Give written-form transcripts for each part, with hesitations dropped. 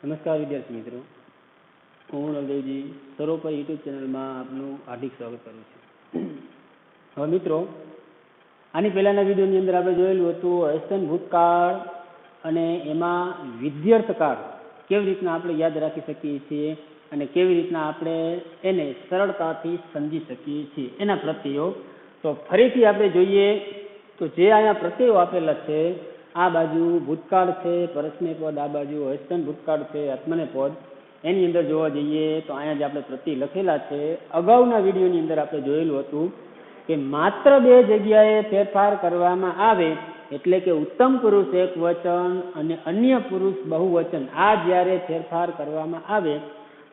નમસ્કાર વિદ્યાર્થી મિત્રો, હું નવદેવજી સરોપર યુટ્યુબ ચેનલમાં આપનું હાર્દિક સ્વાગત કરું છું. હવે મિત્રો, આની પહેલાંના વિડીયોની અંદર આપણે જોયેલું હતું અસ્તન ભૂતકાળ અને એમાં વિધ્યર્થકાળ કેવી રીતના આપણે યાદ રાખી શકીએ છીએ અને કેવી રીતના આપણે એને સરળતાથી સમજી શકીએ છીએ એના પ્રત્યયો. તો ફરીથી આપણે જોઈએ તો જે અહીંયા પ્રત્યયો આપેલા છે, આ બાજુ ભૂતકાળ છે પરસ્મય પદ, આ બાજુ અસ્તન ભૂતકાળ છે આત્મને પદ. એની અંદર જોવા જઈએ તો અહીંયા જે આપણે પ્રત્યય લખેલા છે, અગાઉના વિડીયોની અંદર આપણે જોયેલું હતું કે માત્ર બે જગ્યાએ ફેરફાર કરવામાં આવે, એટલે કે ઉત્તમ પુરુષ એક વચન અને અન્ય પુરુષ બહુવચન, આ જ્યારે ફેરફાર કરવામાં આવે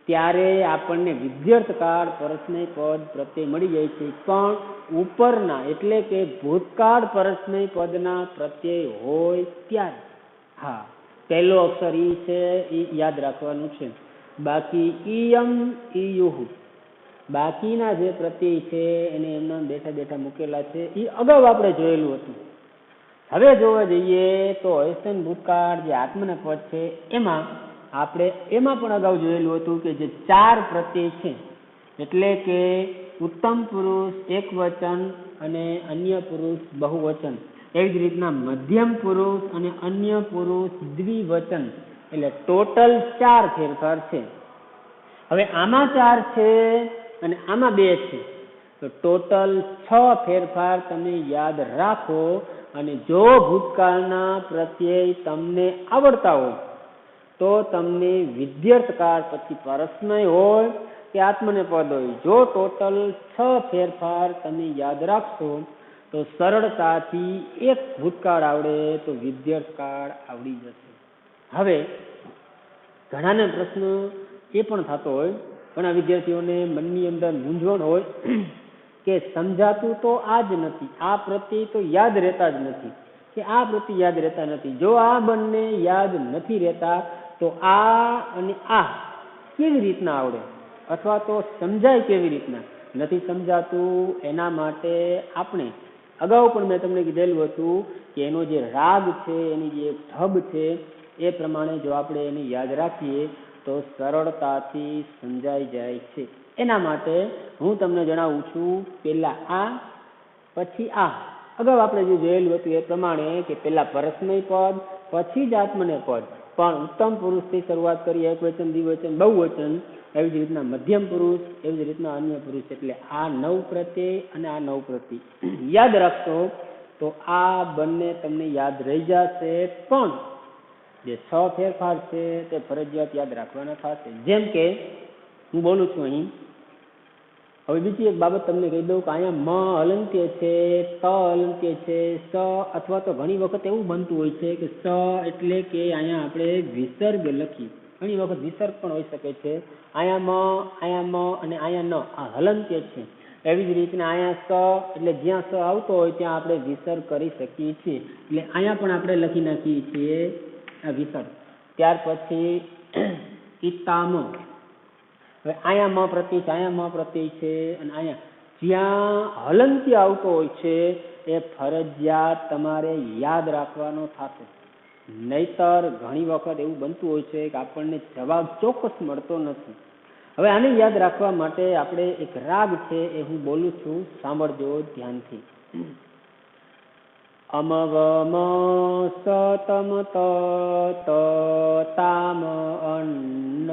ત્યારે આપણને વિધ્યર્થકાળ પરસ્મય પદ પ્રત્યય મળી જાય છે. પણ ઉપરના એટલે કે ભૂતકાળ પરસ્મય પદના પ્રત્યય હોય ત્યારે. હા, પહેલો અક્ષર ઈ છે, એ યાદ રાખવાનું છે. બાકી ઈયમ ઈયુહુ, બાકીના જે પ્રત્યય છે એને એમના બેઠા બેઠા મૂકેલા છે, એ અગાઉ આપણે જોયેલું હતું. હવે જોવા જઈએ તો અસ્તન ભૂતકાળ જે આત્મને પદ છે એમાં પણ અગાઉ જોયેલું હતું કે જે ચાર પ્રત્યય છે, એટલે કે ઉત્તમ પુરુષ એક વચન અને અન્ય પુરુષ બહુવચન, એવી જ રીતના મધ્યમ પુરુષ અને અન્ય પુરુષ દ્વિવચન, એટલે ટોટલ ચાર ફેરફાર છે. હવે આમાં ચાર છે અને આમાં બે છે, તો ટોટલ 6 ફેરફાર તમે યાદ રાખો. અને જો ભૂતકાળના પ્રત્યય તમને આવડતા હોય તો તમને વિધ્યર્થકાળ પછી પરસ્મય હોય કે આત્મને પદ હોય, જો ટોટલ 6 ફેરફાર તમે યાદ રાખશો તો સરળતાથી એક ભૂતકાળ આવડે તો વિધ્યર્થકાળ આવડી જશે. હવે ઘણાને પ્રશ્ન એ પણ થતો હોય, ઘણા વિદ્યાર્થીઓને મનની અંદર મૂંઝવણ હોય કે સમજાતું તો આ જ નથી, આ પ્રત્યય તો યાદ રહેતા જ નથી, કે આ પ્રત્યય યાદ રહેતા નથી. જો આ બંને યાદ નથી રહેતા તો આ અને આ કેવી રીતના આવડે, અથવા તો સમજાય કેવી રીતના? નથી સમજાતું. એના માટે આપણે અગાઉ પણ મેં તમને કીધેલું હતું કે એનો જે રાગ છે, એની જે ઢબ છે, એ પ્રમાણે જો આપણે એને યાદ રાખીએ તો સરળતાથી સમજાઈ જાય છે. એના માટે હું તમને જણાવું છું, પહેલા આ પછી આ. અગાઉ આપણે જે જોયેલું હતું એ પ્રમાણે કે પહેલા પરસ્મય પદ પછી જ આત્મને પદ, પણ ઉત્તમ પુરુષથી શરૂઆત કરી, એક વચન દ્વિવચન બહુવચન, એવી જ રીતના મધ્યમ પુરુષ, એવી જ રીતના અન્ય પુરુષ, એટલે આ 9 પ્રત્યય અને આ 9 પ્રત્યય યાદ રાખશો તો આ બંને તમને યાદ રહી જશે. પણ જે 6 ફેરફાર છે તે ફરજિયાત યાદ રાખવાના થશે. જેમ કે હું બોલું છું અહીં, હવે બીજી એક બાબત તમને કહી દઉં કે અહીંયા મ અલંત્ય છે, ત અલંત્ય છે, સ, અથવા તો ઘણી વખત એવું બનતું હોય છે કે સ એટલે કે અહીંયા આપણે વિસર્ગ લખી, ઘણી વખત વિસર્ગ પણ હોઈ શકે છે. અહીંયા મ અને અહીંયા ન, આ હલંત્ય છે. એવી જ રીતના અહીંયા સ એટલે જ્યાં સ આવતો હોય ત્યાં આપણે વિસર્ગ કરી શકીએ છીએ, એટલે અહીંયા પણ આપણે લખી નાખીએ છીએ આ વિસર્ગ. ત્યાર પછી ઈતામ, હવે અહીંયા મ પ્રત્યય છે, અહીંયા મ પ્રત્યય છે, અને અહીંયા જ્યાં હલંત્ય આવતો હોય છે એ ફરજિયાત તમારે યાદ રાખવાનો થશે. નહીતર ઘણી વખત એવું બનતું હોય છે કે આપણને જવાબ ચોક્કસ મળતો નથી. હવે આને યાદ રાખવા માટે આપણે એક રાગ છે એ હું બોલું છું, સાંભળજો ધ્યાનથી. અમવમ સતમ ત તામ અન્ન,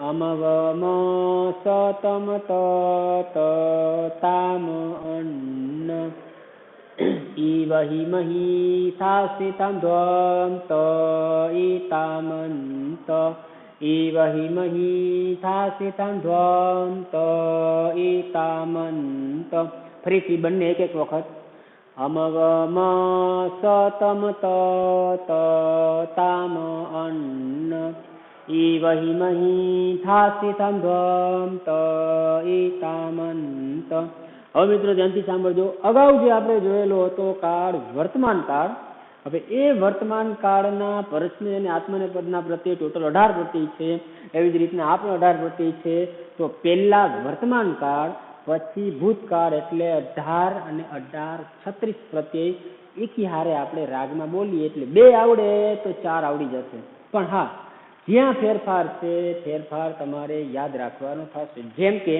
અમવમ સતમ ત તામ અન્ન, ઈવહિ મહી થાસિતમ ધ્વમ ત ઈતામંત, ઈવહિ મહી થાસિતમ ધ્વમ ત ઈતામંત. ફરીથી બંને એક એક વખત. અમવમ સતમ ત તામ અન્ન, ઈવહિ મહી થાસિતમ ધ્વમ ત ઈતામંત. હવે મિત્રો ધ્યાનથી સાંભળજો. અગાઉ જે આપણે જોયેલો હતો કાળ વર્તમાન કાળ, હવે એ વર્તમાન કાળના પરસ્મય અને આત્મને પદના પ્રત્યય ટોટલ 18 પ્રત્યય છે. એવી જ રીતના આ પણ 18 પ્રત્યય છે. તો પહેલા વર્તમાન કાળ પછી ભૂતકાળ, એટલે 18 અને 18 36 પ્રત્યય એકી હારે આપણે રાગમાં બોલીએ એટલે 2 આવડે તો 4 આવડી જશે. પણ હા, જ્યાં ફેરફાર છે ફેરફાર તમારે યાદ રાખવાનો થશે. જેમ કે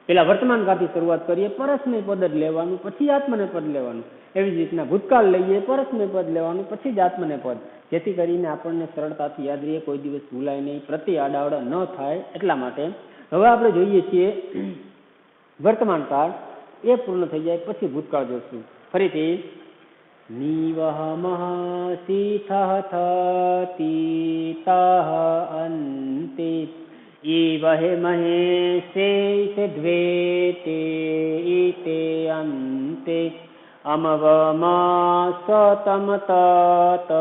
પેલા વર્તમાન કાળથી શરૂઆત કરીએ, પરસ્મય પદ જ લેવાનું, પછી આત્મને પદ લેવાનું. એવી જ રીતના ભૂતકાળ લઈએ, પરસ્મય પદ લેવાનું, પછી જ આત્મને પદ, જેથી કરીને આપણને સરળતાથી યાદ રહીએ, કોઈ દિવસ ભૂલાય નહીં, પ્રત્યે આડાવડા ન થાય એટલા માટે. હવે આપણે જોઈએ છીએ વર્તમાન કાળ, એ પૂર્ણ થઈ જાય પછી ભૂતકાળ જોશું. ફરીથી નિવહમઃ શીથઃ થતીતઃ અંતે ઈવહે મહેશે દ્વે તે ઈતે અંતે અમવમ સતમ તત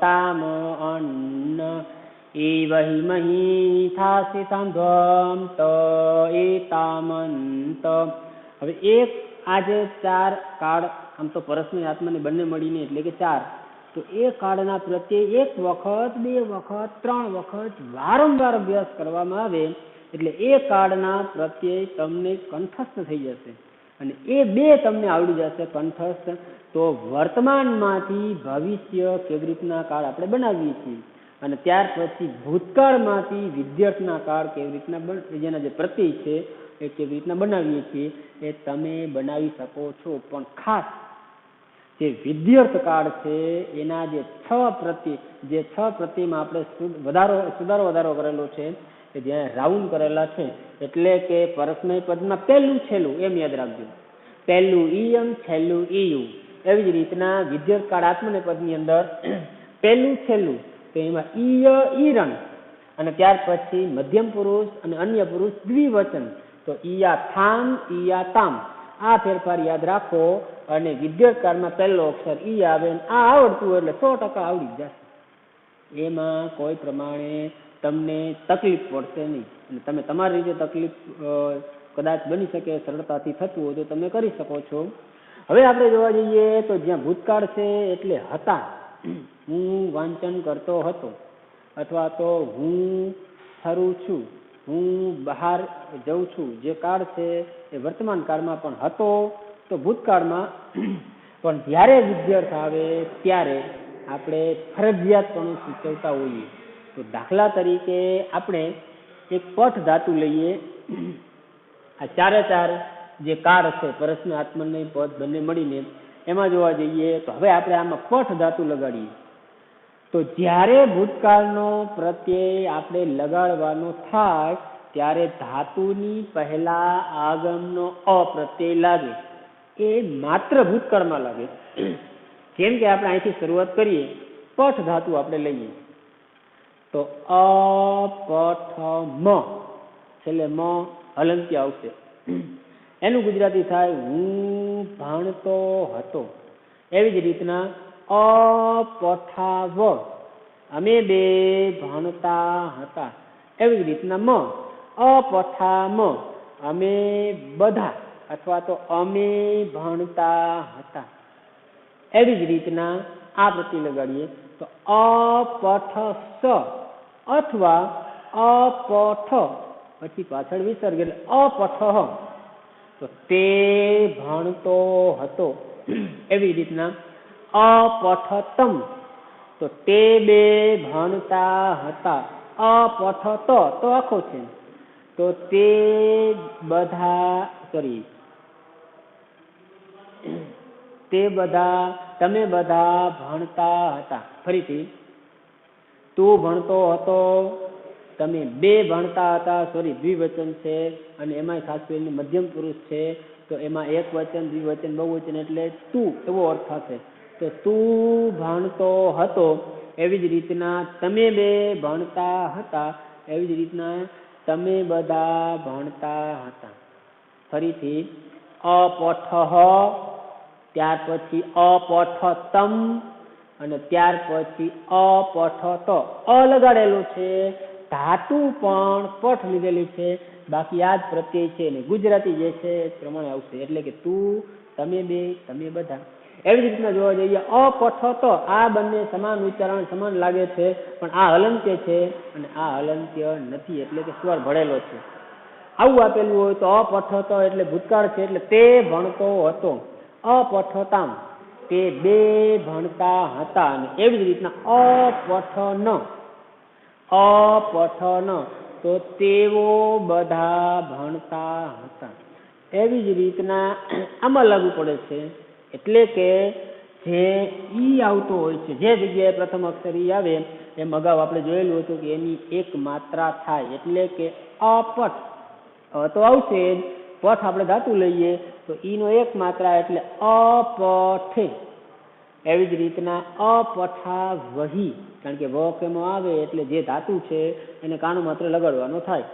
તામ અન્ન ઈવહિ મહી થાસી સાંધ્વમ ત એતામંત. હવે એક આજે ચાર કાળ, આમ તો પરસ્મય આત્માને બંને મળીને એટલે કે ચાર, તો એ કાળના પ્રત્યે એક વખત, બે વખત, ત્રણ વખત વારંવાર અભ્યાસ કરવામાં આવે એટલે એ કાળના પ્રત્યે તમને કંઠસ્થ થઈ જશે અને એ બે તમને આવડી જશે કંઠસ્થ. તો વર્તમાનમાંથી ભવિષ્ય કેવી રીતના કાળ આપણે બનાવીએ છીએ અને ત્યાર પછી ભૂતકાળમાંથી વિદ્યાર્થના કાળ કેવી રીતના જેના જે પ્રત્યય છે એ કેવી રીતના બનાવીએ છીએ એ તમે બનાવી શકો છો. પણ ખાસ જે વિદ્યાર્થ કાળ છે એના જે છ પ્રત્યયમાં આપણે સુધારો કરેલો છે કે જ્યાં રાઉન્ડ કરેલા છે, એટલે કે પરસ્મય પદમાં પહેલું છેલ્લું એમ યાદ રાખજો, પહેલું ઈયમ છેલ્લું ઈયુ. એવી જ રીતના વિદ્યાર્થ કાળ આત્મને પદની અંદર પહેલું છેલ્લું, તો એમાં ઈય ઈરણ અને ત્યાર પછી મધ્યમ પુરુષ અને અન્ય પુરુષ દ્વિવચન, તો ઈયા થામ ઈયા તામ. આ ફેરફાર યાદ રાખો અને વિદ્યાર્થ કાળમાં પહેલો અક્ષર ઈ આવે, આ આવડતું હોય એટલે 100% આવડી જશે. એમાં કોઈ પ્રમાણે તમને તકલીફ પડશે નહીં અને તમે તમારી રીતે તકલીફ કદાચ બની શકે, સરળતાથી થતું હોય તો તમે કરી શકો છો. હવે આપણે જોવા જઈએ તો જ્યાં ભૂતકાળ છે એટલે હતા, હું વાંચન કરતો હતો, અથવા તો હું ફરું છું, હું બહાર જઉં છું, જે કાળ છે એ વર્તમાન કાળમાં પણ હતો તો ભૂતકાળમાં પણ જ્યારે વિદ્યાર્થ આવે ત્યારે આપણે ફરજિયાતપણું સૂચવતા હોઈએ. તો દાખલા તરીકે આપણે એક પઠ ધાતુ લઈએ, આ ચારે ચાર જે કાળ છે પરસ્મય આત્મને પદ બંને મળીને એમાં જોવા જઈએ તો હવે આપણે આમાં પઠ ધાતુ લગાડીએ તો જ્યારે ભૂતકાળનો પ્રત્યય આપણે લગાડવાનો થાય ત્યારે ધાતુની પહેલા આગમનો અપ્રત્યય લાગે, એ માત્ર ભૂતકાળમાં લાગે. જેમ કે આપણે અહીંથી શરૂઆત કરીએ, પઠ ધાતુ આપણે લઈએ તો અપઠમ, છેલ્લે મ હલંત્ય આવશે, એનું ગુજરાતી થાય હું ભણતો હતો. એવી જ રીતના અપઠાવ, અમે બે ભણતા હતા. એવી જ રીતના મ અપઠામ, અમે બધા અથવા તો અમે ભણતા હતા. એવી જ રીતના આ પ્રત્યય લગાડીએ તો અપઠસ અથવા અપઠ પછી પાછળ વિસર્ગ એટલે અપઠ, તો તે ભણતો હતો. એવી રીતના અપઠતમ, તો તે બે ભણતા હતા. અપઠત તો આખો છે, તો તે બધા તમે બધા ભણતા હતા. ફરીથી તું ભણતો હતો, તમે બે ભણતા હતા, દ્વિવચન છે અને એમાં ખાસ કરીને મધ્યમ પુરુષ છે તો એમાં એક વચન, દ્વિવચન, બહુવચન એટલે તું એવો અર્થ થશે. તો તું ભણતો હતો. એવી જ રીતના તમે બે ભણતા હતા, એવી જ રીતના તમે બધા ભણતા હતા. ફરીથી અપઠ, ત્યાર પછી અપઠતમ અને ત્યાર પછી અપઠત. અ લગાડેલું છે, ધાતુ પણ પઠ લીધેલી છે, બાકી આ જ પ્રત્યય છે ને ગુજરાતી જે છે એ પ્રમાણે આવશે, એટલે કે તું, તમે બે, તમે બધા. એવી જ રીતના જોવા જઈએ અપઠત, આ બંને સમાન ઉચ્ચારણ સમાન લાગે છે પણ આ હલંત્ય છે અને આ હલંત્ય નથી, એટલે કે સ્વર ભળેલો છે. આવું આપેલું હોય તો અપઠત એટલે ભૂતકાળ છે એટલે તે ભણતો હતો. અપઠતામ, તે બે ભણતા હતા. અને એવી જ રીતના અપઠન, અપઠન, તો તેઓ બધા ભણતા હતા. એવી જ રીતના આમાં લાગુ પડે છે. એટલે કે જે ઈ આવતો હોય છે, જે જગ્યાએ પ્રથમ અક્ષર ઈ આવે, એમ અગાઉ આપણે જોયેલું હતું કે એની એક માત્રા થાય, એટલે કે અપઠ. તો આવશે પઠ, આપણે ધાતુ લઈએ તો ઈનો એક માત્રા એટલે અપઠે. એવી જ રીતના અપઠા વહી, કારણ કે વ કેમો આવે એટલે જે ધાતુ છે એને કાનો માત્ર લગાડવાનો થાય.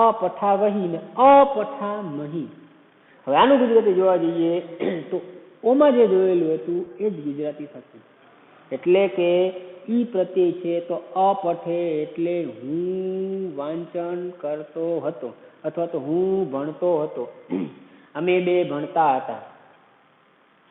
અપઠા વહી ને અપઠા મહી. હવે આનું ગુજરાતી જોવા જઈએ તો ઓમાં જે જોયેલું હતું એ જ ગુજરાતી થશે. એટલે કે ઈ પ્રત્યય છે તો અપઠે એટલે હું વાંચન કરતો હતો, અથવા તો હું ભણતો હતો. અમે બે ભણતા હતા,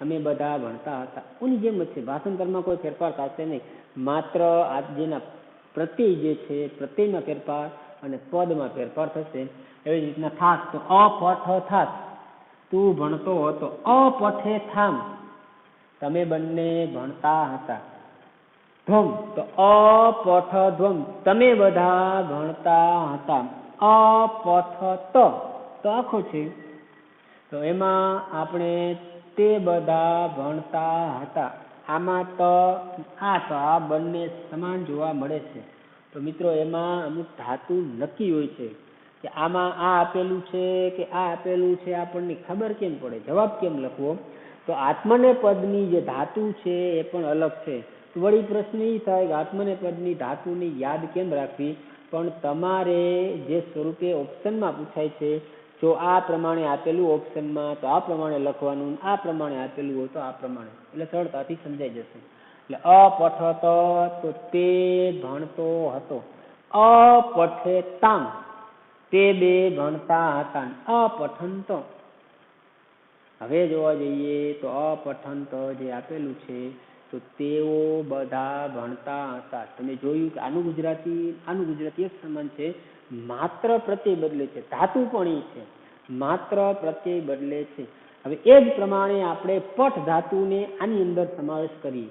અમે બધા ભણતા હતા. ઓની જેમ જ છે, ભાષાંતરમાં કોઈ ફેરફાર થશે નહીં. માત્ર આ જેના પ્રત્યય જે છે પ્રત્યયમાં ફેરફાર અને પદમાં ફેરફાર થશે. એવી રીતના થાસ તો અપઠ થાસ, તું ભણતો હતો. અપઠે થામ, તમે બંને ભણતા હતા. ધ્વમ તો અપઠ ધ્વમ, તમે બધા ભણતા હતા. અપઠ તો આખો છે, તો એમાં આપણે તે બધા ભણતા હતા. આમાં તો આ બંને સમાન જોવા મળે છે. તો મિત્રો એમાં અમુક ધાતુ નક્કી હોય છે કે આમાં આ આપેલું છે કે આ આપેલું છે, આપણને ખબર કેમ પડે, જવાબ કેમ લખવો? તો આત્મને પદની જે ધાતુ છે એ પણ અલગ છે. વળી પ્રશ્ન એ થાય કે આત્મને પદની ધાતુની યાદ કેમ રાખવી? પણ તમારે જે સ્વરૂપે ઓપ્શનમાં પૂછાય છે, જો આ પ્રમાણે આપેલું ઓપ્શનમાં તો આ પ્રમાણે લખવાનું, આ પ્રમાણે આપેલું હોય તો આ પ્રમાણે, એટલે સરળતાથી સમજાઈ જશે. એટલે અપઠત તો તે ભણતો હતો. અપઠેતામ, તે બે ભણતા હતા. અપઠંત, હવે જોવા જઈએ તો અપઠંત જે આપેલું છે તો તેઓ બધા ભણતા હતા. તમે જોયું કે આનું ગુજરાતી એક સમાન છે, માત્ર પ્રત્યય બદલે છે, ધાતુ પણ એ છે, માત્ર પ્રત્યય બદલે છે. હવે એ જ પ્રમાણે આપણે પઠ ધાતુને આની અંદર સમાવેશ કરીએ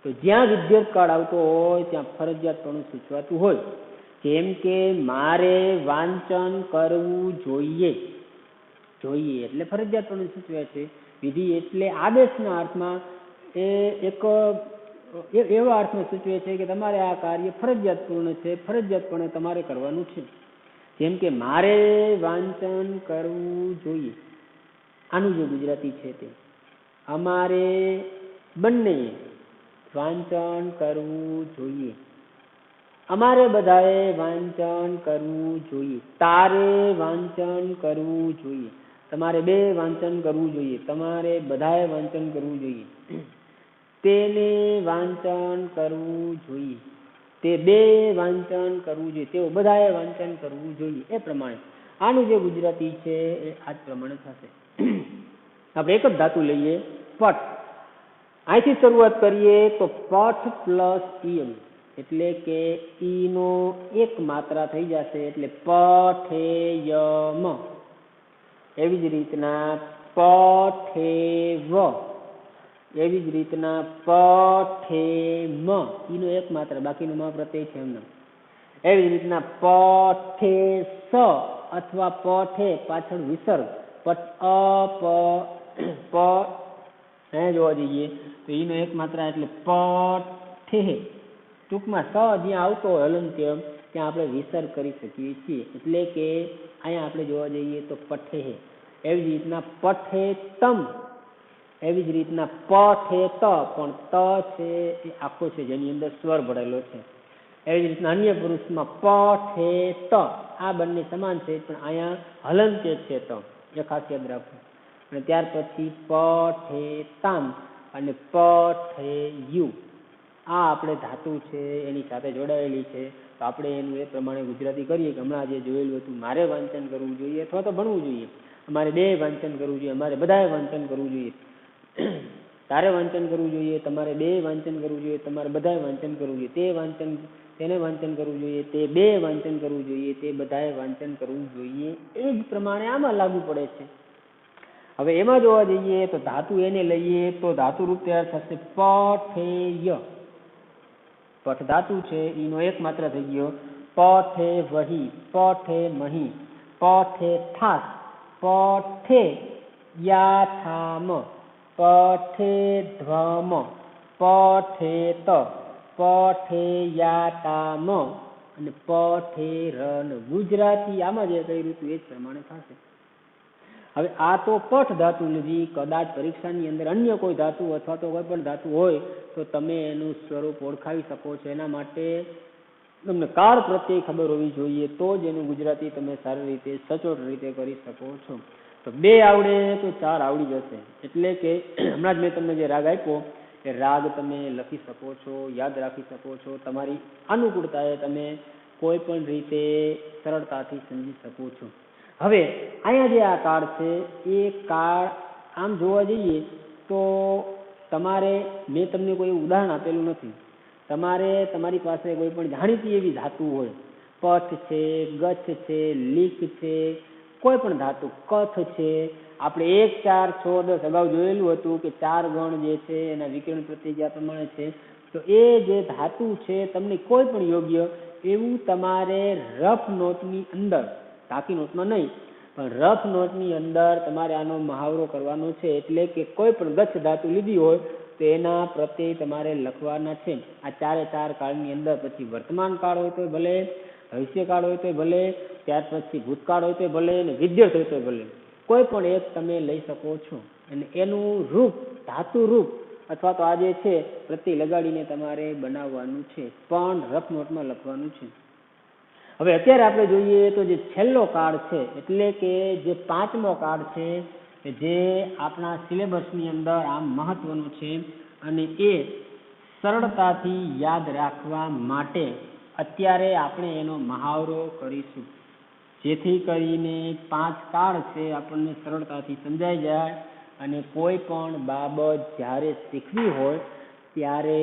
તો જ્યાં વિદ્યાર્થકાળ આવતો હોય ત્યાં ફરજિયાતપણું સૂચવાતું હોય. જેમ કે મારે વાંચન કરવું જોઈએ, જોઈએ એટલે ફરજિયાતપણું સૂચવે છે. વિધિ એટલે આદેશના અર્થમાં, એ એક એવા અર્થમાં સૂચવે છે કે તમારે આ કાર્ય ફરજિયાતપૂર્ણ છે, ફરજિયાતપણે તમારે કરવાનું છે. જેમ કે મારે વાંચન કરવું જોઈએ, આનું જે ગુજરાતી છે તે. અમારે બંને વાંચન કરવું જોઈએ, અમારે બધાએ વાંચન કરવું જોઈએ. તારે વાંચન કરવું જોઈએ, તમારે બે વાંચન કરવું જોઈએ, તમારે બધાએ વાંચન કરવું જોઈએ. તેને વાંચન કરવું જોઈએ, તે બે વાંચન કરવું જોઈએ, તેઓ બધાએ વાંચન કરવું જોઈએ. એ પ્રમાણે આનું જે ગુજરાતી છે એ આ જ પ્રમાણે થશે. આપણે એક જ ધાતુ લઈએ, પઠ. અહીંથી શરૂઆત કરીએ તો પઠ પ્લસ ઈયમ, એટલે કે ઈનો એક માત્રા થઈ જશે, એટલે પઠેયમ. એવી જ રીતના પઠેવ, એવી જ રીતના પઠેમ, ઈનો એક માત્ર, બાકીનું માં પ્રત્યય છે એમને. એવી જ રીતના પઠેસ અથવા પઠે પાછળ વિસર્ગ, જોવા જઈએ તો ઈનો એક માત્ર એટલે પઠે. ટૂંકમાં સ જ્યાં આવતો હોય હલંત્ય ત્યાં આપણે વિસર્ગ કરી શકીએ છીએ. એટલે કે અહીંયા આપણે જોવા જઈએ તો પઠે. એવી જ રીતના પઠેતમ, એવી જ રીતના પઠેત, પણ ત છે એ આખો છે જેની અંદર સ્વર ભરેલો છે. એવી જ રીતના અન્ય પુરુષમાં પઠેત, આ બંને સમાન છે પણ અહીંયા હલંત્ય છે તો, એ ખાસ યાદ રાખવું. અને ત્યાર પછી પઠેતામ અને પઠેયુ, આ આપણે ધાતુ છે એની સાથે જોડાયેલી છે. તો આપણે એનું એ પ્રમાણે ગુજરાતી કરીએ કે હમણાં જે જોયેલું હતું, મારે વાંચન કરવું જોઈએ અથવા તો ભણવું જોઈએ, અમારે બે વાંચન કરવું જોઈએ, અમારે બધાએ વાંચન કરવું જોઈએ, તારે વાંચન કરવું જોઈએ, તમારે બે વાંચન કરવું જોઈએ, તમારે બધાએ વાંચન કરવું જોઈએ, તેને વાંચન કરવું જોઈએ, તે બે વાંચન કરવું જોઈએ, તે બધાએ વાંચન કરવું જોઈએ. એ જ પ્રમાણે આમાં લાગુ પડે છે. હવે એમાં જોવા જઈએ તો ધાતુ એને લઈએ તો ધાતુ રૂપ તૈયાર થશે પઠેય. પઠ ધાતુ છે, એનો એક માત્ર થઈ ગયો પથે વહી, પથે મહી, પથે થાસ, પથે યાથામ, પથે ધ્વમ, પઠેત, પઠે યાતામ અને પઠે રન. ગુજરાતી આમાં જે કઈ રીતું એ જ પ્રમાણે થશે. હવે આ તો પઠ ધાતુ લીધી. કદાચ પરીક્ષાની અંદર અન્ય કોઈ ધાતુ અથવા તો કોઈ પણ ધાતુ હોય તો તમે એનું સ્વરૂપ ઓળખાવી શકો છો. એના માટે તમને કાર પ્રત્યે ખબર હોવી જોઈએ, તો જ એનું ગુજરાતી તમે સારી રીતે સચોટ રીતે કરી શકો છો. તો 2 આવડે તો 4 આવડી જશે. એટલે કે હમણાં જ મેં તમને જે રાગ આપ્યો એ રાગ તમે લખી શકો છો, યાદ રાખી શકો છો. તમારી અનુકૂળતાએ તમે કોઈ પણ રીતે સરળતાથી સમજી શકો છો. હવે અહીંયા જે આ કાર્ડ છે એ કાર્ડ આમ જોવા જઈએ તો તમારે, મેં તમને કોઈ ઉદાહરણ આપેલું નથી. તમારે તમારી પાસે કોઈ પણ જાણીતી એવી ધાતુ હોય, પથ છે, ગચ્છ છે, લીક છે, કોઈ પણ ધાતુ, કથ છે. આપણે 1, 4, 6, 10 અગાઉ જોયેલું હતું કે 4 ગણ જે છે એના વિકરણ પ્રત્યે પ્રમાણે છે. તો એ જે ધાતુ છે તમને કોઈ પણ યોગ્ય એવું તમારે રફ નોટની અંદર, ટાંકી નોટમાં નહીં પણ રફ નોટની અંદર તમારે આનો મહાવરો કરવાનો છે. એટલે કે કોઈ પણ ગચ્છ ધાતુ લીધી હોય તો એના પ્રત્યે તમારે લખવાના છે. આ 4 કાળની અંદર પછી વર્તમાન કાળ હોય તો ભલે, ભવિષ્યકાળ હોય તો ભલે, ત્યાર પછી ભૂતકાળ હોય તો ભલે, અને વિદ્યત હોય તો ભલે, કોઈ પણ એક તમે લઈ શકો છો. અને એનું રૂપ, ધાતુ રૂપ અથવા તો આ જે છે પ્રત્યય લગાડીને તમારે બનાવવાનું છે, પણ રફ નોટમાં લખવાનું છે. હવે અત્યારે આપણે જોઈએ તો જે છેલ્લો કાર્ડ છે, એટલે કે જે 5મો કાર્ડ છે કે જે આપણા સિલેબસની અંદર આમ મહત્વનું છે અને એ સરળતાથી યાદ રાખવા માટે અત્યારે આપણે એનો મહાવરો કરીશું, જેથી કરીને 5 કાર્ડ છે આપણને સરળતાથી સમજાઈ જાય અને કોઈ પણ બાબત જ્યારે શીખવી હોય ત્યારે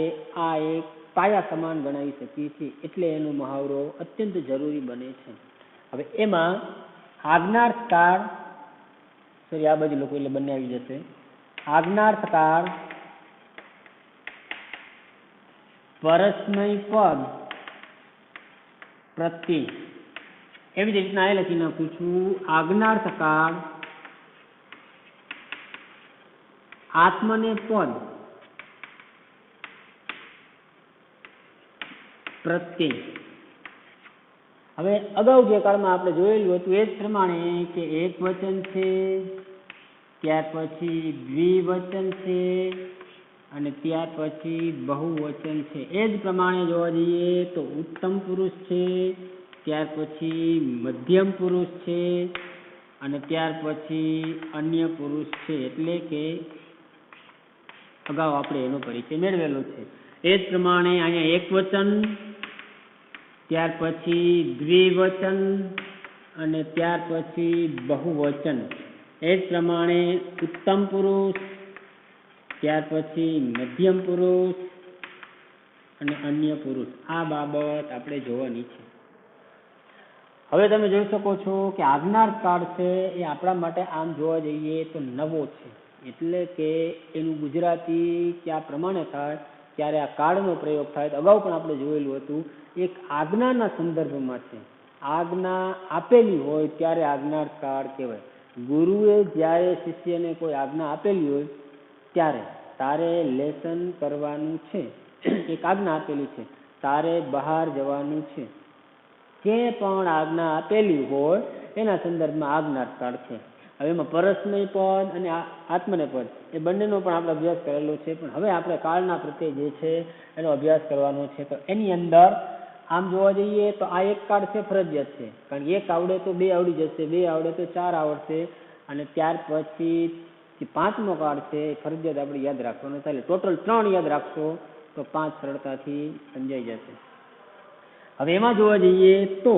આ એક પાયા સમાન ગણાવી શકીએ છીએ. એટલે એનો મહાવરો અત્યંત જરૂરી બને છે. હવે એમાં આજ્ઞાર્થ કાર્ડ, સોરી આ બાજુ લોકો એટલે બંને આવી જશે. આજ્ઞાર્થ કાર્ડ, પરસ્મય પદ, પ્રત્યય. એવી જ રીતના એ લખી નાખું છું. આજ્ઞાર્થ કાર્ડ, આત્મને પદ, પ્રત્યય. હવે અગાઉ જે કાળમાં આપણે જોયેલું હતું એ જ પ્રમાણે કે એક વચન છે, ત્યાર પછી દ્વિવચન છે અને ત્યાર પછી બહુવચન છે. એ જ પ્રમાણે જોવા જઈએ તો ઉત્તમ પુરુષ છે, ત્યાર પછી મધ્યમ પુરુષ છે અને ત્યાર પછી અન્ય પુરુષ છે. એટલે કે અગાઉ આપણે એનો પરિચય મેળવેલો છે. એ જ પ્રમાણે અહીંયા એક વચન, ત્યાર પછી દ્વિવચન અને ત્યાર પછી બહુવચન. એ જ પ્રમાણે ઉત્તમ પુરુષ, ત્યાર પછી મધ્યમ પુરુષ અને અન્ય પુરુષ. આ બાબત આપણે જોવાની છે. હવે તમે જોઈ શકો છો કે આજ્ઞાર્થ કાર્ડ છે એ આપણા માટે આમ જોવા જઈએ તો નવો છે. એટલે કે એનું ગુજરાતી કયા પ્રમાણે થાય, ત્યારે આ કાર્ડનો પ્રયોગ થાય. અગાઉ પણ આપણે જોયેલું હતું. એક આજ્ઞાના સંદર્ભમાં છે. આજ્ઞા આપેલી હોય ત્યારે આજ્ઞાર્થ કાર્ડ કહેવાય. ગુરુએ જ્યારે શિષ્યને કોઈ આજ્ઞા આપેલી હોય ત્યારે તારે લેસન કરવાનું છે, એક આજ્ઞા આપેલી છે, તારે બહાર જવાનું છે, જે પણ આજ્ઞા આપેલી હોય એના સંદર્ભમાં આજ્ઞાર્થ કાર્ડ છે. હવે એમાં પરસ્મય પદ અને આત્મને પદ એ બંનેનો પણ આપણે અભ્યાસ કરેલો છે. પણ હવે આપણે કાળના પ્રત્યે જે છે એનો અભ્યાસ કરવાનો છે. તો એની અંદર આમ જોવા જઈએ તો આ એક કાર્ડ છે ફરજિયાત છે, કારણ કે 1 આવડે તો 2 આવડી જશે, 2 આવડે તો 4 આવડશે અને ત્યાર પછી 5મો કાર્ડ છે એ ફરજિયાત આપણે યાદ રાખવાનો. એટલે ટોટલ 3 યાદ રાખશો તો 5 સરળતાથી સમજાઈ જશે. હવે એમાં જોવા જઈએ તો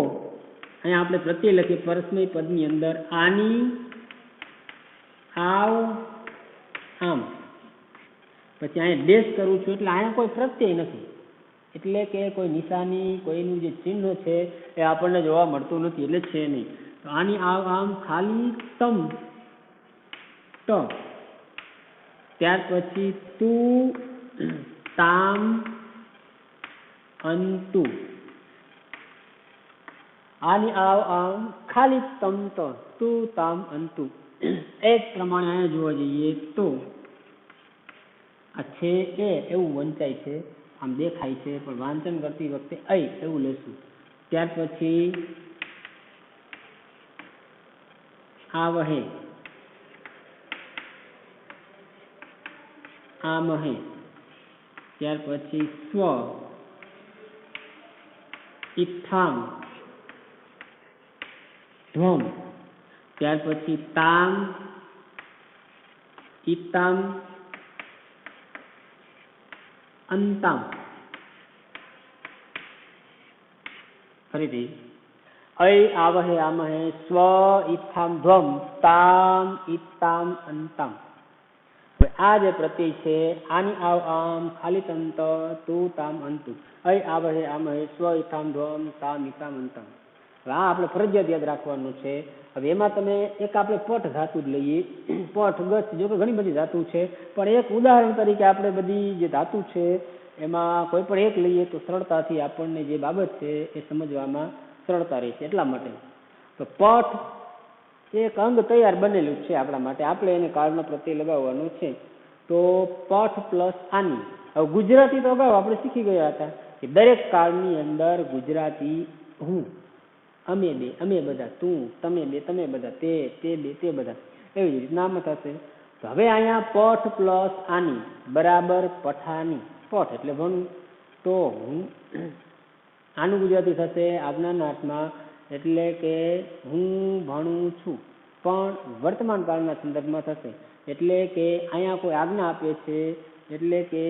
અહીંયા આપણે પ્રત્યય લખીએ પરસ્મય પદની અંદર આની, આવ, આમ. પછી અહીંયા ડેશ કરું છું એટલે અહીંયા કોઈ પ્રત્યય નથી, એટલે કે કોઈ નિશાની, કોઈનું જે ચિહ્ન છે એ આપણને જોવા મળતું નથી, એટલે છે નહીં. તો આની આવ, આમ ખાલી તમ, ટ, ત્યાર પછી તું, તામ, અંતુ, આની આવ આમ ખાલી તમ તો તું તામ અંતુ એ જ પ્રમાણે અહીંયા જોવા જઈએ તો આ છે એ એવું વંચાય છે, આમ દેખાય છે, પણ વાંચન કરતી વખતે એવું લેશું. ત્યાર પછી આવહે, આમહે, ત્યાર પછી સ્વ, ઇત્થામ, ધ્વમ, ત્યાર પછી તામ, ઇતામ, અંતામ. ફરીથી આવહે, આમહે, સ્વ, ઇત્થામ, ધ્વમ, તામ, ઇતામ, અંતામ. હવે આ જે પ્રત્યય છે આની આવ આમ ખાલી તંત તું તામ અંતુ આવહે, આમહે, સ્વ, ઇત્થામ, ધ્વમ, તામ, ઇતામ, અંતામ. હવે આ આપણે ફરજિયાત યાદ રાખવાનું છે. હવે એમાં તમે એક આપણે પઠ ધાતુ જ લઈએ, પઠ, ગચ્છ, જો કે ઘણી બધી ધાતુ છે, પણ એક ઉદાહરણ તરીકે આપણે બધી જે ધાતુ છે એમાં કોઈ પણ એક લઈએ તો સરળતાથી આપણને જે બાબત છે એ સમજવામાં સરળતા રહે છે. એટલા માટે તો પઠ એક અંગ તૈયાર બનેલું છે આપણા માટે, આપણે એને કાળનો પ્રત્યય લગાવવાનો છે. તો પઠ પ્લસ આની. હવે ગુજરાતી તો અગાઉ આપણે શીખી ગયા હતા કે દરેક કાળની અંદર ગુજરાતી હું, અમે બે, અમે બધા, તું, તમે બે, તમે બધા, તે બે, તે બધા, એવી રીતના આમ થશે. તો હવે અહીંયા પઠ પ્લસ આની બરાબર પઠાની. પઠ એટલે ભણવું, તો હું, આનું ગુજરાતી થશે આજ્ઞાના અર્થમાં, એટલે કે હું ભણું છું, પણ વર્તમાન કાળના સંદર્ભમાં થશે. એટલે કે અહીંયા કોઈ આજ્ઞા આપે છે એટલે કે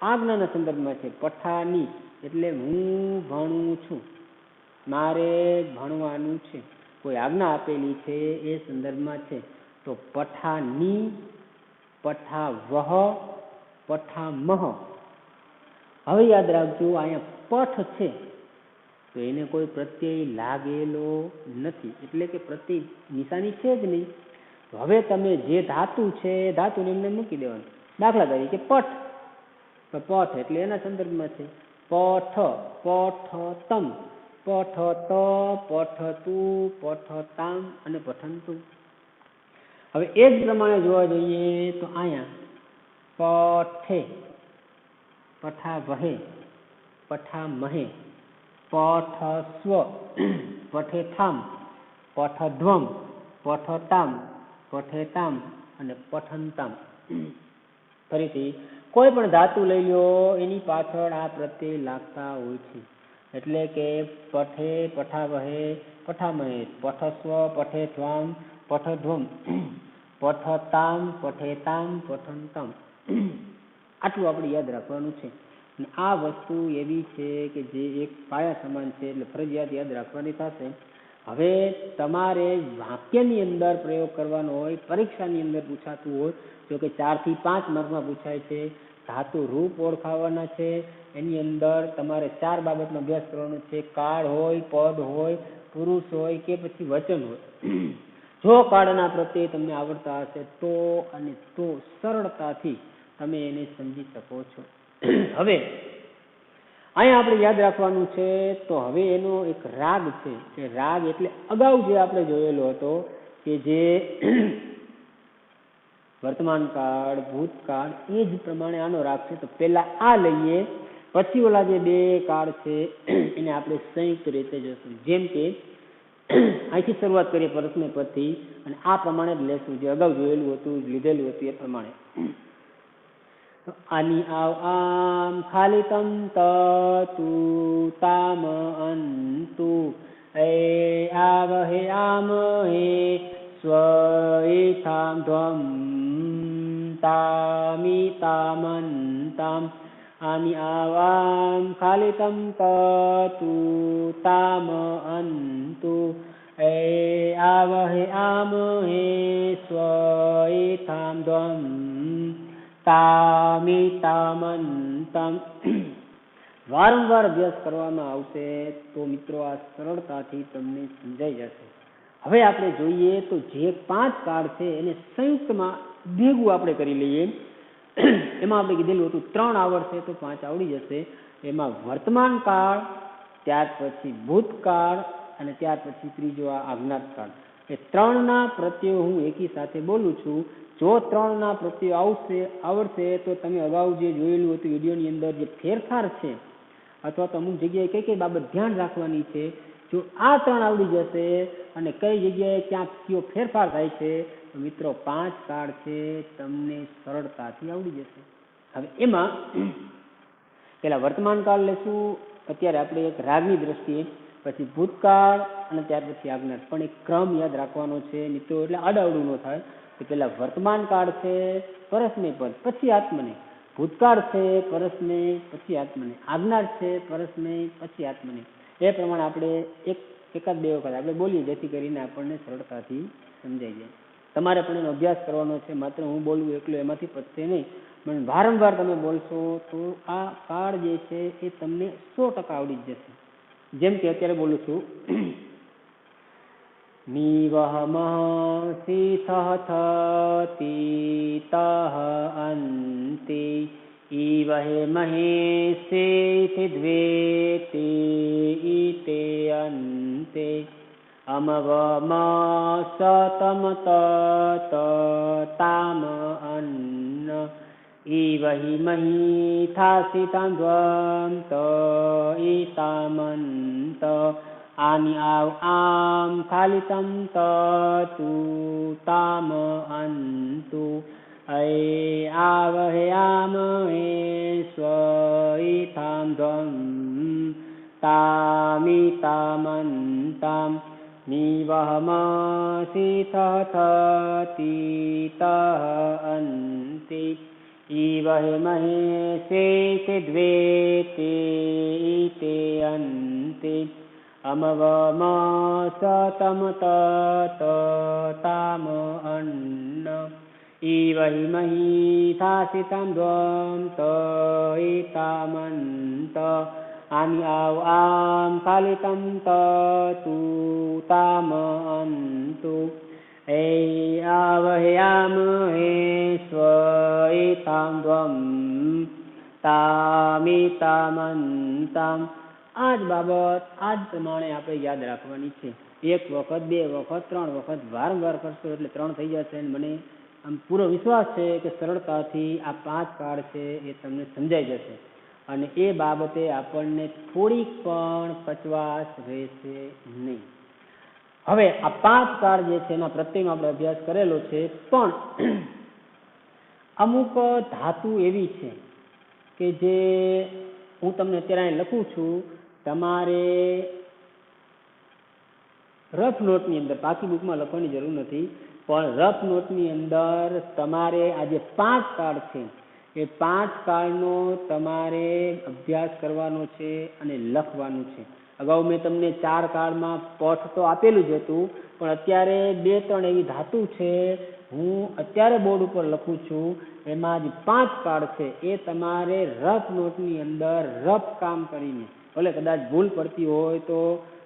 આજ્ઞાના સંદર્ભમાં છે. પઠાની એટલે હું ભણું છું, મારે ભણવાનું છે, કોઈ આજ્ઞા આપેલી છે એ સંદર્ભમાં છે. તો પઠાની, પઠાવહ, પઠામહ. હવે યાદ રાખજો અહીંયા પઠ છે તો એને કોઈ પ્રત્યય લાગેલો નથી, એટલે કે પ્રત્યય નિશાની છે જ નહીં. તો હવે તમે જે ધાતુ છે એ ધાતુને એમને મૂકી દેવાનું. દાખલા તરીકે પઠ, તો પઠ એટલે એના સંદર્ભમાં છે. પઠ, પઠતમ, પઠત, પઠતું, પઠતામ અને પઠંતું. હવે એ જ પ્રમાણે જોવા જઈએ તો અહીંયા પઠે, પઠાવહે, પઠામહે, પઠસ્વ, પઠેથામ, પઠધ્વમ, પઠતામ, પઠેતામ અને પઠંતામ. ફરીથી કોઈ પણ ધાતુ લઈ લો એની પાછળ આ પ્રત્યય લાગતા હોય છે. એટલે કે પઠે, પઠાવહે, પઠામહે, પઠસ્વ, પઠેથ્વામ, પઠધ્વમ, પઠતામ, પઠેતામ, પઠંતામ. આટલું આપણે યાદ રાખવાનું છે. અને આ વસ્તુ એવી છે કે જે એક પાયા સમાન છે, એટલે ફરજિયાત યાદ રાખવાની થશે. હવે તમારે વાક્યની અંદર પ્રયોગ કરવાનો હોય, પરીક્ષાની અંદર પૂછાતું હોય, જો કે 4 થી 5 માર્કમાં પૂછાય છે. ધાતુ રૂપ ઓળખાવાના છે, એની અંદર તમારે 4 બાબતનો અભ્યાસ કરવાનો છે. કાળ હોય, પદ હોય, પુરુષ હોય કે પછી વચન હોય. જો કાળના પ્રત્યે તમને આવડતા હશે તો અને તો સરળતાથી તમે એને સમજી શકો છો. હવે અહીંયા આપણે યાદ રાખવાનું છે. તો હવે એનો એક રાગ છે, કે રાગ એટલે અગાઉ જે આપણે જોયેલો હતો કે જે વર્તમાન કાળ, ભૂતકાળ, એ જ પ્રમાણે આનો રાગ છે. તો પહેલા આ લઈએ, પછી ઓલા જે 2 કાળ છે એને આપણે સંયુક્ત રીતે જોશું. જેમ કે અહીંથી શરૂઆત કરીએ પરસ્મય પદથી, અને આ પ્રમાણે જ લેશું, જે અગાઉ જોયેલું હતું, લીધેલું હતું એ પ્રમાણે. આની આવ આમ ખાલી તમ તું તામ અંતુ આવહે, આમહે, સ્વ, ઇત્થામ, ધ્વમ, તામિતામંતામ. આની આવ આમ ખાલી તમ તું તામ અંતુ આવહે, આમહે, સ્વ, ઇત્થામ, ધ્વમ, તામિતામંતમ. વારંવાર અભ્યાસ કરવામાં આવશે તો મિત્રો આ સરળતાથી તમને સમજાઈ જશે. હવે આપણે જોઈએ તો જે 5 કાળ છે એને સંયુક્તમાં ભેગું આપણે કરી લઈએ. એમાં આપણે કીધેલું હતું 3 આવડશે તો 5 આવડી જશે. એમાં વર્તમાન કાળ, ત્યાર પછી ભૂતકાળ અને ત્યાર પછી ત્રીજો આ આજ્ઞાત કાળ. એ ત્રણના પ્રત્યયો હું એકી સાથે બોલું છું. જો ત્રણના પ્રત્યયો આવડશે તો તમે અગાઉ જે જોયેલું હતું વિડીયોની અંદર જે ફેરફાર છે અથવા તો અમુક જગ્યાએ કઈ કઈ બાબત ધ્યાન રાખવાની છે, જો આ ત્રણ આવડી જશે અને કઈ જગ્યાએ ક્યાં કયો ફેરફાર થાય છે તો મિત્રો 5 કાળ છે તમને સરળતાથી આવડી જશે. હવે એમાં પેલા વર્તમાન કાળ લેશું અત્યારે આપણે એક રાગની દ્રષ્ટિએ, પછી ભૂતકાળ અને ત્યાર પછી આજ્ઞાત. પણ એક ક્રમ યાદ રાખવાનો છે મિત્રો, એટલે આડાવડું ન થાય. કે પેલા વર્તમાન કાળ છે પરસ્મય પદ, પછી આત્મને. ભૂતકાળ છે પરસ્મય, પછી આત્મને. આજ્ઞાત છે પરસ્મય, પછી આત્મને. એ પ્રમાણે આપણે એકાદ બે વખત આપણે બોલીએ જેથી કરીને આપણને સરળતાથી સમજાઈ જાય. તમારે પણ એનો અભ્યાસ કરવાનો છે, માત્ર હું બોલવું એકલો એમાંથી પતશે નહીં, પણ વારંવાર તમે બોલશો તો આ કાળ જે છે એ તમને 100% આવડી જ જશે. જેમ કે અત્યારે બોલું છું, નિવહમઃ શીથઃ તીતઃ અંતે ઈવહે મહેશેતિ દ્વેતે ઈતે અંતે અમવમ સતમ તત તામ અન્ન ઈવહિ મહિથાસિતાં દ્વંત ઈતામંત આની આમ થાલિતમ તતુ તામ અંતુ આવહે આમહે સ્વઈથામ ધ્વમ તામિતામંતામ નિવહમસિથઃ તીતઃ અંતે ઈવહે મહેશેતિ દ્વેતે ઈતે અંતે અમવમ સતમ તત તામ અન્ન ઈવહિ મહિથાસિતાં દ્વંત ઈતામંત આની આમ ફલિતમ તતુ તામ અંતુ આવહે આમહે સ્વઈથાં દ્વમ તામિતામંતામ. આ જ બાબત આ જ પ્રમાણે આપણે યાદ રાખવાની છે. 1 વખત 2 વખત 3 વખત વારંવાર કરશો એટલે 3 થઈ જશે. અને મને આમ પૂરો વિશ્વાસ છે કે સરળતાથી આ 5 કાળ છે એ તમને સમજાઈ જશે અને એ બાબતે આપણને થોડીક પણ કચવાશ રહેશે નહીં. હવે આ 5 કાળ જે છે એના પ્રત્યેનો આપણે અભ્યાસ કરેલો છે, પણ અમુક ધાતુ એવી છે કે જે હું તમને અત્યારે લખું છું, તમારે રફ નોટની અંદર, પાકી બુકમાં લખવાની જરૂર નથી, પણ રફ નોટની અંદર તમારે આ જે 5 કાળ છે એ 5 કાળનો તમારે અભ્યાસ કરવાનો છે અને લખવાનું છે. અગાઉ મેં તમને 4 કાળમાં પઠ તો આપેલું જ હતું, પણ અત્યારે 2-3 એવી ધાતુ છે હું અત્યારે બોર્ડ ઉપર લખું છું, એમાં જે 5 કાળ છે એ તમારે રફ નોટની અંદર રફ કામ કરીને, ભલે કદાચ ભૂલ પડતી હોય તો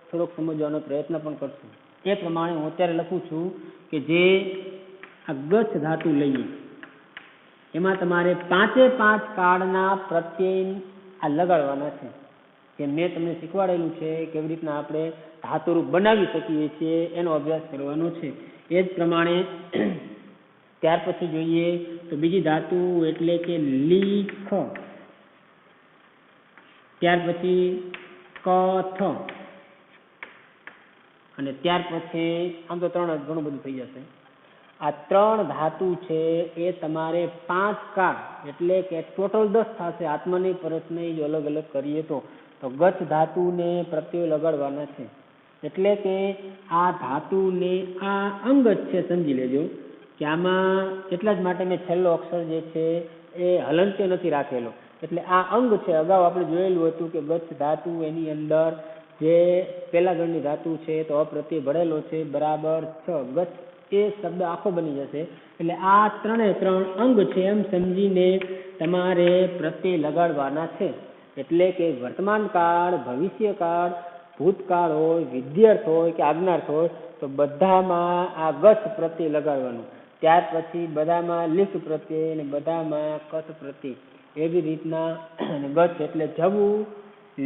થોડોક સમજવાનો પ્રયત્ન પણ કરશું. એ પ્રમાણે હું અત્યારે લખું છું કે જે આ ગચ્છ ધાતુ લઈએ એમાં તમારે 5 કાળના પ્રત્યય આ લગાડવાના છે. કે મેં તમને શીખવાડેલું છે કેવી રીતના આપણે ધાતુરૂપ બનાવી શકીએ છીએ એનો અભ્યાસ કરવાનો છે. એ જ પ્રમાણે ત્યાર પછી જોઈએ તો બીજી ધાતુ એટલે કે લીખ, ત્યાર પછી કથ અને ત્યાર પછી આમ તો 3 ઘણું બધું થઈ જશે. આ 3 ધાતુ છે એ તમારે 5 કાળ એટલે કે ટોટલ 10 થશે. આત્મને પરસ્મય જો અલગ અલગ કરીએ તો ગચ્છ ધાતુને પ્રત્યય લગાડવાના છે. એટલે કે આ ધાતુને આ અંગ જ છે, સમજી લેજો કે આમાં એટલા જ માટે મેં છેલ્લો અક્ષર જે છે એ હલંત્ય નથી રાખેલો, એટલે આ અંગ છે. અગાઉ આપણે જોયેલું હતું કે ગચ્છ ધાતુ એની અંદર જે પહેલા ગણની ધાતુ છે તો અપ્રત્યય ભળેલો છે બરાબર 6. ગચ્છ એ શબ્દ આખો બની જશે. એટલે આ 3 અંગ છે એમ સમજીને તમારે પ્રત્યય લગાડવાના છે. એટલે કે વર્તમાન કાળ, ભવિષ્ય કાળ, ભૂતકાળ હોય, વિદ્યાર્થ હોય કે આજ્ઞાર્થ હોય તો બધામાં આ ગચ્છ પ્રત્યય લગાડવાનું. ત્યાર પછી બધામાં લીખ પ્રત્યય અને બધામાં કથ પ્રત્યય. એવી રીતના ગચ્છ એટલે જવું,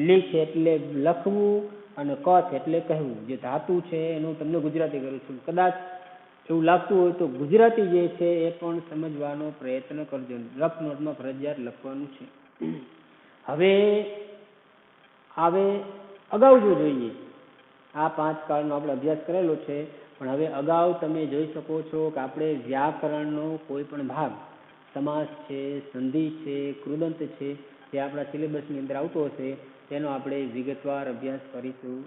લીખ એટલે લખવું અને કથ એટલે કહેવું, જે ધાતુ છે એનું તમને ગુજરાતી કરું છું. કદાચ એવું લાગતું હોય તો ગુજરાતી જે છે એ પણ સમજવાનો પ્રયત્ન કરજો. રફ નોટમાં ફરજિયાત લખવાનું છે. હવે અગાઉ જો જોઈએ, આ 5 કાળનો આપણે અભ્યાસ કરેલો છે, પણ હવે અગાઉ તમે જોઈ શકો છો કે આપણે વ્યાકરણનો કોઈ પણ ભાગ, સમાસ છે, સંધિ છે, કૃદંત છે, જે આપણા સિલેબસની અંદર આવતો હશે તેનો આપણે વિગતવાર અભ્યાસ કરીશું.